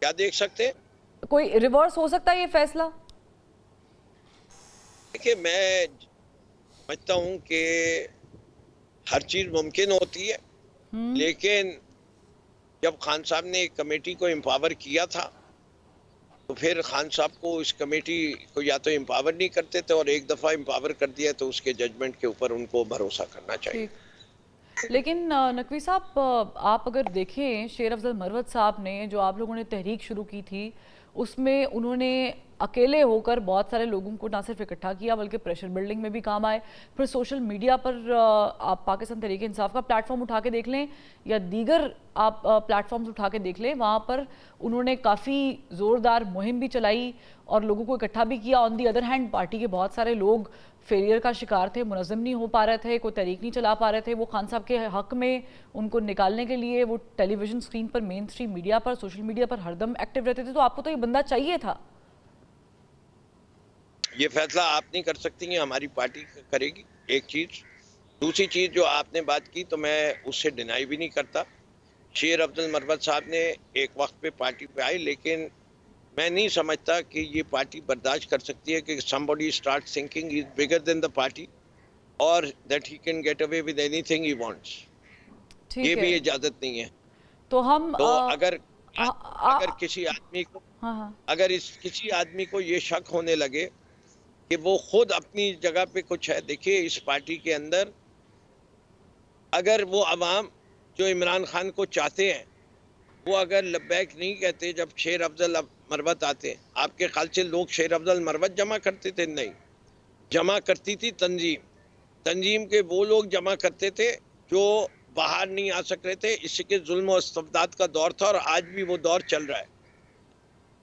D: क्या देख सकते हैं?
A: कोई रिवर्स हो सकता है ये फैसला?
D: देखिए, मैं समझता हूँ कि हर चीज मुमकिन होती है, लेकिन जब खान साहब ने एक कमेटी को एम्पावर किया था, तो फिर खान साहब को इस कमेटी को या तो एम्पावर नहीं करते थे, और एक दफा एम्पावर कर दिया तो उसके जजमेंट के ऊपर उनको भरोसा करना चाहिए।
A: लेकिन नकवी साहब, आप अगर देखें, शेर अफजल मरवत साहब ने जो आप लोगों ने तहरीक शुरू की थी, उसमें उन्होंने अकेले होकर बहुत सारे लोगों को ना सिर्फ इकट्ठा किया बल्कि प्रेशर बिल्डिंग में भी काम आए। फिर सोशल मीडिया पर आप पाकिस्तान तहरीक इंसाफ का प्लेटफॉर्म उठा के देख लें या दीगर आप प्लेटफॉर्म्स उठा के देख लें, वहाँ पर उन्होंने काफ़ी ज़ोरदार मुहिम भी चलाई और लोगों को इकट्ठा भी किया। On the other hand, party के बहुत सारे लोग फेलियर का शिकार थे, मुनज़्ज़म नहीं हो पा रहे थे, कोई तहरीक नहीं चला पा रहे थे। वो खान साहब के हक़ में उनको निकालने के लिए वो टेलीविज़न स्क्रीन पर, मेन स्ट्रीम मीडिया पर, सोशल मीडिया पर हरदम एक्टिव रहते थे। तो आपको तो ये बंदा चाहिए था।
D: ये फैसला आप नहीं कर सकती हैं, हमारी पार्टी करेगी, एक चीज। दूसरी चीज जो आपने बात की, तो मैं उससे डिनाई भी नहीं करता। शेर अफजल मरवत साहब ने एक वक्त पे पार्टी पे आए, लेकिन मैं नहीं समझता कि ये पार्टी बर्दाश्त कर सकती है कि somebody start thinking he is bigger than the party or that he can get away with anything he wants. ये भी इजाजत नहीं है।
A: तो हम
D: अगर किसी आदमी को किसी आदमी को ये शक होने लगे कि वो खुद अपनी जगह पे कुछ है, देखिए इस पार्टी के अंदर अगर वो अवाम जो इमरान खान को चाहते हैं, वो अगर लब्बैक नहीं कहते जब शेर अफजल मरवत आते, आपके ख्याल से लोग शेर अफजल मरवत जमा करते थे? नहीं, जमा करती थी तंजीम के वो लोग जमा करते थे जो बाहर नहीं आ सक रहे थे। इसके जुल्म और इस्तबदाद का दौर था और आज भी वो दौर चल रहा है।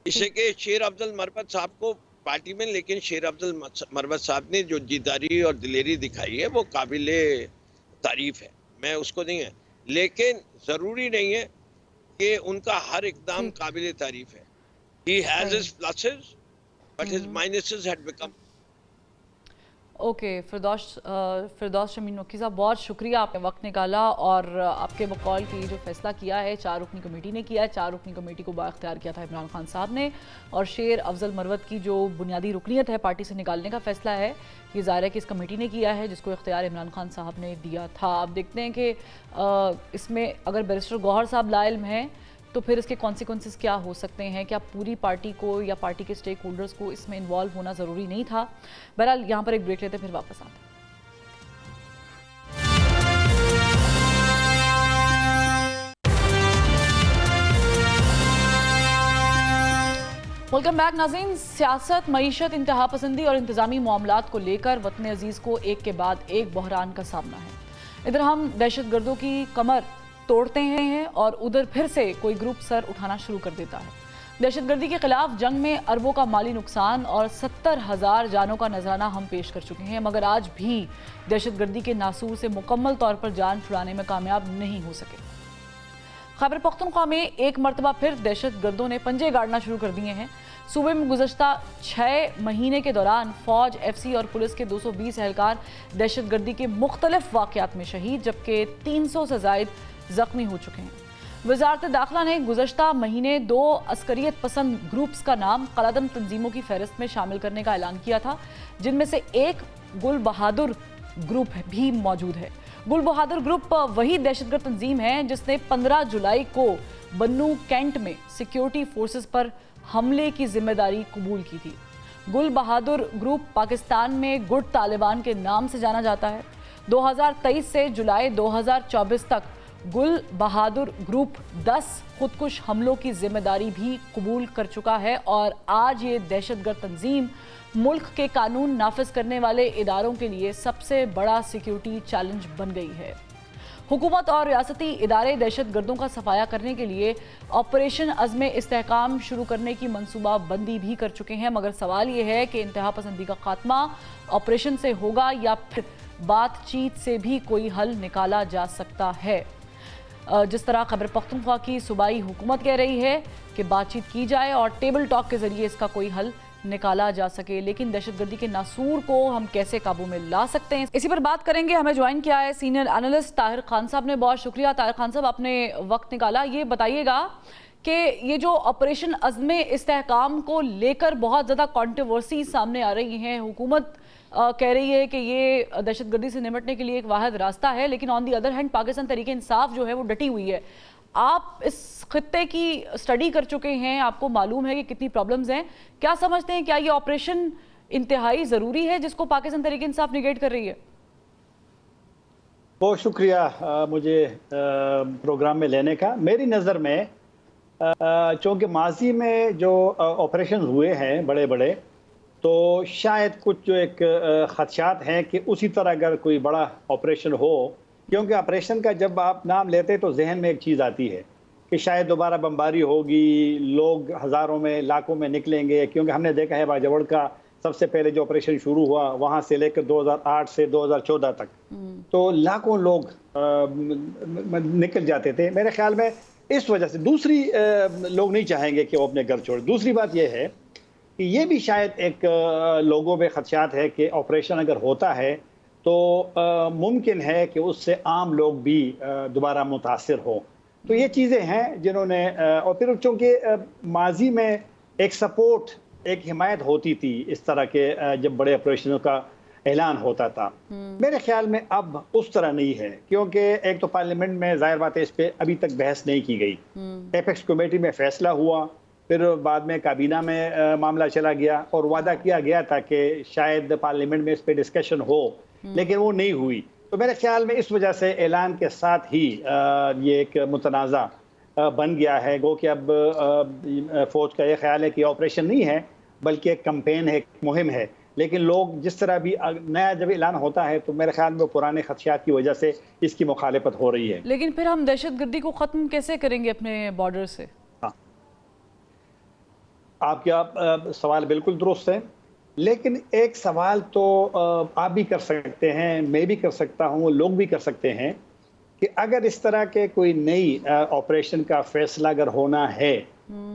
D: इससे के शेर अफजल मरवत साहब को पार्टी में, लेकिन शेर अफजल मरवत साहब ने जो जिद्दारी और दिलेरी दिखाई है वो काबिले तारीफ है, मैं उसको नहीं है, लेकिन ज़रूरी नहीं है कि उनका हर इकदाम काबिले तारीफ है। He has his pluses, but his minuses had become.
A: Okay Firdous Shamim Naqvi sahab, बहुत शुक्रिया, आपने वक्त निकाला और आपके बकौल की जो फैसला किया है 4 रुकनी कमेटी ने किया है। 4 रुकनी कमेटी को बाख्तियार किया था इमरान खान साहब ने, और शेर अफजल मरवत की जो बुनियादी रुकनीत है पार्टी से निकालने का फैसला है, ये ज़ाहिर है कि इस कमेटी ने किया है जिसको इख्तियार इमरान खान साहब ने दिया था। अब देखते हैं कि इसमें अगर बैरिस्टर गौहर साहब लाइल्म हैं तो फिर इसके कॉन्सिक्वेंसेस क्या हो सकते हैं। क्या पूरी पार्टी को या पार्टी के स्टेक होल्डर्स को इसमें इन्वॉल्व होना ज़रूरी नहीं था। बहरहाल यहाँ पर एक ब्रेक लेते फिर वापस आते हैं। वेलकम बैक नाज़रीन। सियासत, मईशत, इंतहा पसंदी और इंतज़ामी मामलात को लेकर वतन अजीज़ को एक के बाद एक बहरान का सामना है। इधर हम दहशत गर्दों की कमर तोड़ते हैं और उधर फिर से कोई ग्रुप सर उठाना शुरू कर देता है। दहशतगर्दी के खिलाफ जंग में अरबों का माली नुकसान और 70,000 जानों का नजराना हम पेश कर चुके हैं, मगर आज भी दहशतगर्दी के नासूर से मुकम्मल तौर पर जान छुड़ाने में कामयाब नहीं हो सके। खैबर पख्तूनख्वा में एक मरतबा फिर दहशतगर्दों ने पंजे गाड़ना शुरू कर दिए हैं। सूबे में गुज़श्ता 6 महीने के दौरान फौज, FC और पुलिस के 220 एहलकार दहशतगर्दी के मुख्तलिफ वाक़यात में शहीद, जबकि 300 से ज़ायद ज़ख्मी हो चुके हैं। वज़ारत दाखिला ने गुज़श्ता महीने 2 अस्करियत पसंद ग्रुप्स का नाम कलादम तंजीमों की फहरिस्त में शामिल करने का ऐलान किया था, जिनमें से एक गुल बहादुर ग्रुप भी मौजूद है। गुल बहादुर ग्रुप वही दहशतगर्द तंजीम है जिसने 15 जुलाई को बन्नू कैंट में सिक्योरिटी फोर्सेस पर हमले की जिम्मेदारी कबूल की थी। गुल बहादुर ग्रुप पाकिस्तान में गुड तालिबान के नाम से जाना जाता है। 2023 से जुलाई 2024 तक गुल बहादुर ग्रुप 10 खुदकुश हमलों की जिम्मेदारी भी कबूल कर चुका है और आज ये दहशतगर्द तंजीम मुल्क के कानून नाफिज करने वाले इदारों के लिए सबसे बड़ा सिक्योरिटी चैलेंज बन गई है। हुकूमत और रियासती इदारे दहशतगर्दों का सफाया करने के लिए ऑपरेशन अज़्म इस्तेहकाम शुरू करने की मनसूबा बंदी भी कर चुके हैं, मगर सवाल ये है कि इंतहा पसंदी का खात्मा ऑपरेशन से होगा या फिर बातचीत से भी कोई हल निकाला जा सकता है। जिस तरह खैबर पख्तूनख्वा की सूबाई हुकूमत कह रही है कि बातचीत की जाए और टेबल टॉक के जरिए इसका कोई हल निकाला जा सके, लेकिन दहशतगर्दी के नासूर को हम कैसे काबू में ला सकते हैं, इसी पर बात करेंगे। हमें ज्वाइन किया है सीनियर एनालिस्ट ताहिर खान साहब ने। बहुत शुक्रिया ताहिर खान साहब, आपने वक्त निकाला। ये बताइएगा कि ये जो ऑपरेशन अज़्म इस्तेहकाम को लेकर बहुत ज़्यादा कंट्रोवर्सी सामने आ रही हैं, हुकूमत कह रही है कि ये दहशतगर्दी से निपटने के लिए एक वाहिद रास्ता है, लेकिन on the other hand Pakistan Tehreek Insaf जो है वो डटी हुई है। आप इस खित्ते की स्टडी कर चुके हैं, आपको मालूम है कि कितनी प्रॉब्लम्स हैं। क्या समझते हैं, क्या ये ऑपरेशन इंतहाई ज़रूरी है जिसको पाकिस्तान तहरीक इंसाफ निगेट कर रही है?
E: बहुत शुक्रिया मुझे प्रोग्राम में लेने का। मेरी नज़र में चूँकि माजी में जो ऑपरेशन हुए हैं बड़े बड़े, तो शायद कुछ जो एक खदशात हैं कि उसी तरह अगर कोई बड़ा ऑपरेशन हो, क्योंकि ऑपरेशन का जब आप नाम लेते तो जहन में एक चीज़ आती है कि शायद दोबारा बमबारी होगी, लोग हज़ारों में लाखों में निकलेंगे, क्योंकि हमने देखा है बाजवड़ का सबसे पहले जो ऑपरेशन शुरू हुआ वहाँ से लेकर 2008 से 2014 तक तो लाखों लोग निकल जाते थे। मेरे ख्याल में इस वजह से दूसरी लोग नहीं चाहेंगे कि वो अपने घर छोड़। दूसरी बात यह है कि ये भी शायद एक लोगों में खदशात है कि ऑपरेशन अगर होता है तो मुमकिन है कि उससे आम लोग भी दोबारा मुतासिर हों। तो ये चीज़ें हैं जिन्होंने और फिर चूँकि माजी में एक सपोर्ट, एक हिमायत होती थी इस तरह के जब बड़े ऑपरेशनों का ऐलान होता था। मेरे ख्याल में अब उस तरह नहीं है, क्योंकि एक तो पार्लियामेंट में ज़ाहिर बात है इस पर अभी तक बहस नहीं की गई। एपेक्स कमेटी में फैसला हुआ, फिर बाद में काबीना में मामला चला गया और वादा किया गया था कि शायद पार्लियामेंट में इस पर डिस्कशन हो, लेकिन वो नहीं हुई। तो मेरे ख्याल में इस वजह से ऐलान के साथ ही ये एक मुतनाज़ा बन गया है। गो कि अब फौज का ये ख्याल है कि ऑपरेशन नहीं है बल्कि एक कैंपेन है, एक मुहिम है। लेकिन लोग जिस तरह भी नया जब ऐलान होता है तो मेरे ख्याल में पुराने खदशात की वजह से इसकी मुखालिफत हो रही है।
A: लेकिन फिर हम दहशतगर्दी को ख़त्म कैसे करेंगे अपने बॉर्डर से?
E: हाँ, आपका सवाल बिल्कुल दुरुस्त है, लेकिन एक सवाल तो आप भी कर सकते हैं, मैं भी कर सकता हूँ, लोग भी कर सकते हैं कि अगर इस तरह के कोई नई ऑपरेशन का फैसला अगर होना है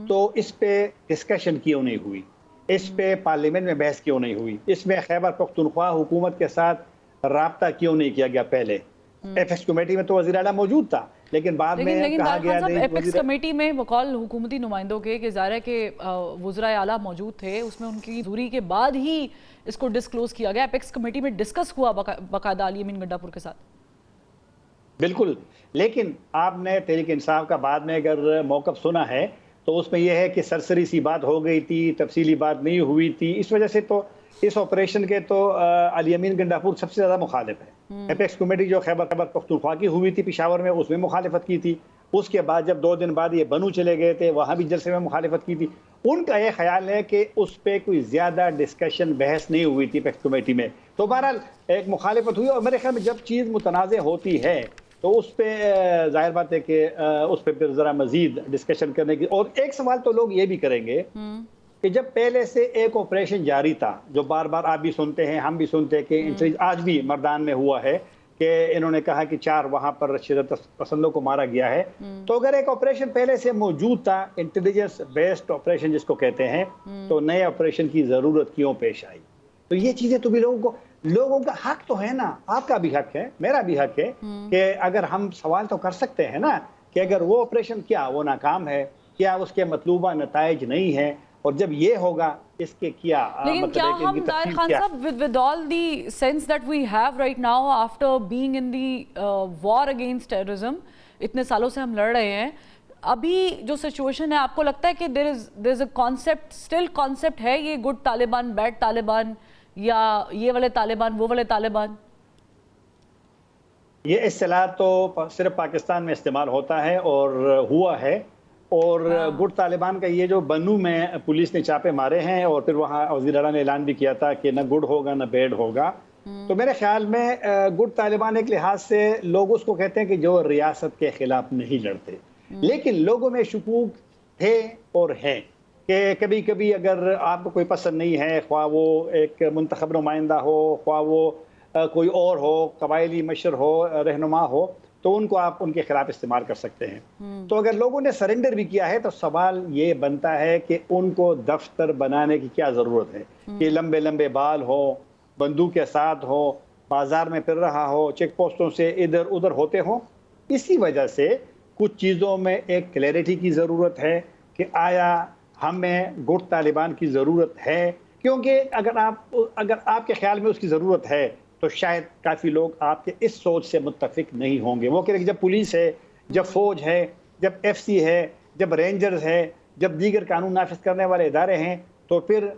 E: तो इस पे डिस्कशन क्यों नहीं हुई? इस पे पार्लियामेंट में बहस क्यों नहीं हुई? इसमें खैबर पख्तूनख्वा हुकूमत के साथ राब्ता क्यों नहीं किया गया पहले? एपेक्स कमेटी में तो वज़ीर आला मौजूद था, लेकिन बाद में कहा गया नहीं।
A: एपेक्स कमेटी में बकौल हुकूमती नुमाइंदों के ज़ाहिर है कि वज़राए आला मौजूद थे, उसमें उनकी दूरी के बाद ही इसको डिस्क्लोज किया गया। एपेक्स कमेटी में डिस्कस हुआ बाकायदा अली अमीन गंडापुर के साथ।
E: बिल्कुल, लेकिन आपने तहरीक इंसाफ का बाद में अगर मौक़िफ़ सुना है तो उसमें यह है कि सरसरी सी बात हो गई थी, तफसीली बात नहीं हुई थी। इस वजह से तो इस ऑपरेशन के तो अली अमीन गंडापुर सबसे ज़्यादा मुखालिफ है। एपेक्स कमेटी जो खैबर पख्तूनख्वा की हुई थी पेशावर में, उसमें मुखालिफत की थी। उसके बाद जब 2 दिन बाद ये बनू चले गए थे, वहाँ भी जलसे में मुखालिफत की थी। उनका यह ख्याल है कि उस पर कोई ज़्यादा डिस्कशन बहस नहीं हुई थी एपेक्स कमेटी में। तो बहरहाल एक मुखालिफत हुई और मेरे ख्याल में जब चीज़ मुतनाज़ होती है तो उस पर जाहिर बात है कि उस पर फिर ज़रा मज़ीद डिस्कशन करने की। और एक सवाल तो लोग ये भी करेंगे कि जब पहले से एक ऑपरेशन जारी था, जो बार बार आप भी सुनते हैं, हम भी सुनते हैं कि आज भी मर्दान में हुआ है कि इन्होंने कहा कि 4 वहाँ पर शिदत पसंदों को मारा गया है। तो अगर एक ऑपरेशन पहले से मौजूद था, इंटेलिजेंस बेस्ड ऑपरेशन जिसको कहते हैं, तो नए ऑपरेशन की ज़रूरत क्यों पेश आई? तो ये चीज़ें तो भी लोगों का हक तो है ना, आपका भी हक है, मेरा भी हक है कि अगर हम सवाल तो कर सकते हैं ना कि अगर वो ऑपरेशन क्या वो नाकाम है, क्या उसके मतलूबा नताइज नहीं है, और जब ये होगा इसके क्या
A: लेकिन
E: मतलब
A: क्या हम दायर Khan sahab with all the sense that we have right now after being in the war against terrorism, इतने सालों से हम लड़ रहे हैं, अभी जो सिचुएशन है आपको लगता है कि there is a concept, still concept है ये गुड तालिबान बैड तालिबान, या ये वाले तालिबान वो वाले तालिबान?
E: ये इस्तिलाह तो सिर्फ पाकिस्तान में इस्तेमाल होता है और हुआ है। और गुड तालिबान का ये जो बनू में पुलिस ने छापे मारे हैं और फिर वहाँ वज़ीर आला ने ऐलान भी किया था कि न गुड होगा न बैड होगा। तो मेरे ख्याल में गुड तालिबान एक लिहाज से लोग उसको कहते हैं कि जो रियासत के खिलाफ नहीं लड़ते, लेकिन लोगों में शकूक थे और हैं कि कभी कभी अगर आपको कोई पसंद नहीं है, ख्वाह वो एक मुंतखब नुमाइंदा हो, ख्वाह वो कोई और हो, कबायली मशर हो, रहनुमा हो, तो उनको आप उनके खिलाफ इस्तेमाल कर सकते हैं। तो अगर लोगों ने सरेंडर भी किया है तो सवाल ये बनता है कि उनको दफ्तर बनाने की क्या ज़रूरत है कि लंबे लंबे बाल हो, बंदूक के साथ हो, बाजार में फिर रहा हो, चेक पोस्टों से इधर उधर होते हो। इसी वजह से कुछ चीज़ों में एक क्लैरिटी की ज़रूरत है कि आया हमें गुड तालिबान की ज़रूरत है, क्योंकि अगर आपके ख्याल में उसकी ज़रूरत है तो शायद काफ़ी लोग आपके इस सोच से मुत्तफिक नहीं होंगे। वो कह रहे कि जब पुलिस है, जब फ़ौज है, जब FC है, जब रेंजर्स है, जब दीगर कानून नाफिज करने वाले इदारे हैं, तो फिर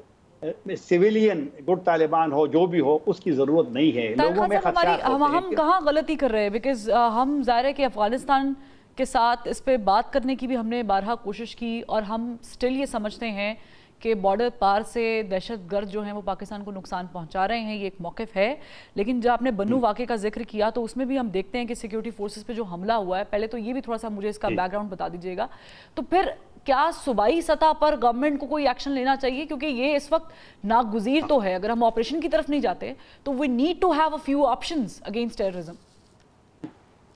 E: सिविलियन गुड तालिबान हो जो भी हो उसकी ज़रूरत नहीं है। लोगों में
A: हम कहाँ गलती कर रहे हैं? बिकॉज हम ज़ाहिर है कि अफगानिस्तान के साथ इस पे बात करने की भी हमने बारहा कोशिश की और हम स्टिल ये समझते हैं कि बॉर्डर पार से दहशतगर्द जो हैं वो पाकिस्तान को नुकसान पहुंचा रहे हैं, ये एक मौक़िफ़ है। लेकिन जब आपने बन्नू वाक़े का जिक्र किया तो उसमें भी हम देखते हैं कि सिक्योरिटी फोर्सेस पे जो हमला हुआ है, पहले तो ये भी थोड़ा सा मुझे इसका बैकग्राउंड बता दीजिएगा। तो फिर क्या सूबाई सतह पर गवर्नमेंट को कोई एक्शन लेना चाहिए? क्योंकि ये इस वक्त नागुज़ीर तो है, अगर हम ऑपरेशन की तरफ नहीं जाते तो we need to have a few options against terrorism.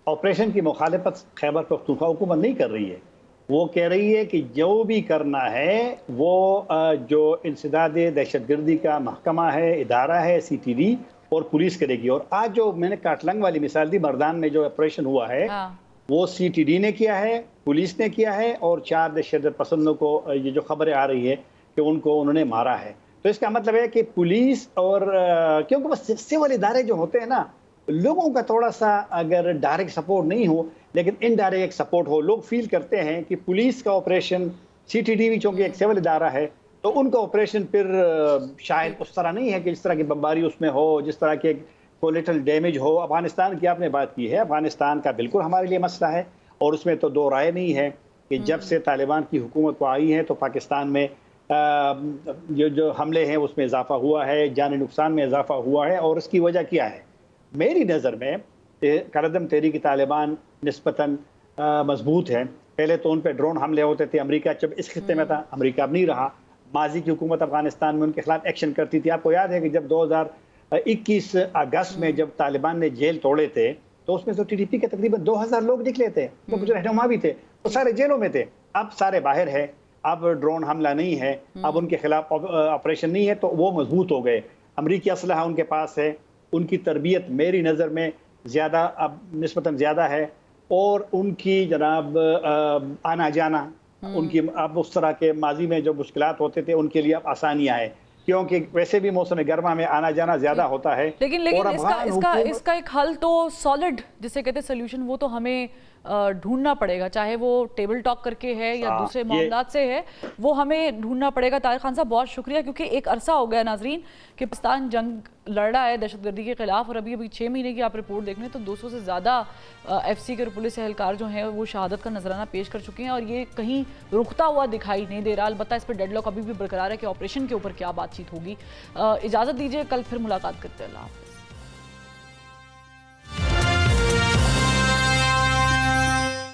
E: Operation की मुखालिफत खैबर पख्तूनख्वा हुकूमत नहीं कर रही है। वो कह रही है कि जो भी करना है वो जो इंसदाद दहशतगर्दी का महकमा है, इदारा है, CTD और पुलिस करेगी। और आज जो मैंने काटलंग वाली मिसाल दी, मर्दान में जो ऑपरेशन हुआ है वो CTD ने किया है, पुलिस ने किया है और 4 दहशत पसंदों को ये जो खबरें आ रही है कि उनको उन्होंने मारा है। तो इसका मतलब है कि पुलिस और क्योंकि बस सिविल इदारे जो होते हैं ना, लोगों का थोड़ा सा अगर डायरेक्ट सपोर्ट नहीं हो लेकिन इनडायरेक्ट सपोर्ट हो, लोग फील करते हैं कि पुलिस का ऑपरेशन, CTD भी चूँकि एक सिविल इदारा है तो उनका ऑपरेशन फिर शायद उस तरह नहीं है कि जिस तरह की बमबारी उसमें हो, जिस तरह के कोलेटरल डैमेज हो। अफगानिस्तान की आपने बात की है, अफगानिस्तान का बिल्कुल हमारे लिए मसला है और उसमें तो दो राय नहीं है कि जब से तालिबान की हुकूमत को आई है तो पाकिस्तान में जो हमले हैं उसमें इजाफा हुआ है, जानी नुकसान में इजाफा हुआ है। और उसकी वजह क्या है? मेरी नज़र में करदम तहरीक तालिबान निस्बतन मजबूत है। पहले तो उन पर ड्रोन हमले होते थे, अमेरिका जब इस खित्ते में था, अमेरिका अब नहीं रहा। माजी की हुकूमत अफगानिस्तान में उनके खिलाफ एक्शन करती थी। आपको याद है कि जब 2021 अगस्त में जब तालिबान ने जेल तोड़े थे तो उसमें तो TTP के तकरीबन 2000 लोग निकले थे, तो कुछ रहनुमा भी थे, वो सारे जेलों में थे। अब सारे बाहर है, अब ड्रोन हमला नहीं है, अब उनके खिलाफ ऑपरेशन नहीं है, तो वो मजबूत हो गए। अमरीकी असलहा उनके पास है, उनकी तरबियत मेरी नज़र में ज़्यादा अब निस्बतन ज़्यादा है, और उनकी जनाब आना जाना, उनकी अब उस तरह के माजी में जो मुश्किलात होते थे उनके लिए अब आसानियाँ हैं, क्योंकि वैसे भी मौसम गर्मा में आना जाना ज़्यादा होता है।
A: लेकिन
E: और
A: इसका एक हल तो सॉलिड जिसे कहते हैं सोल्यूशन, वो तो हमें ढूंढना पड़ेगा, चाहे वो टेबल टॉक करके है या दूसरे मामलात से है, वो हमें ढूंढना पड़ेगा। तारिक खान साहब बहुत शुक्रिया, क्योंकि एक अरसा हो गया नाजरीन कि पाकिस्तान जंग लड़ रहा है दहशतगर्दी के खिलाफ, और अभी 6 महीने की आप रिपोर्ट देख लें तो 200 से ज़्यादा FC के पुलिस एहलकार जो हैं वो शहादत का नजराना पेश कर चुके हैं, और ये कहीं रुकता हुआ दिखाई नहीं दे रहा। अलबत्ता इस पर डेडलॉक अभी भी बरकरार है कि ऑपरेशन के ऊपर क्या बातचीत होगी। इजाज़त दीजिए, कल फिर मुलाकात करते हैं। अल्लाह हाफ़िज़।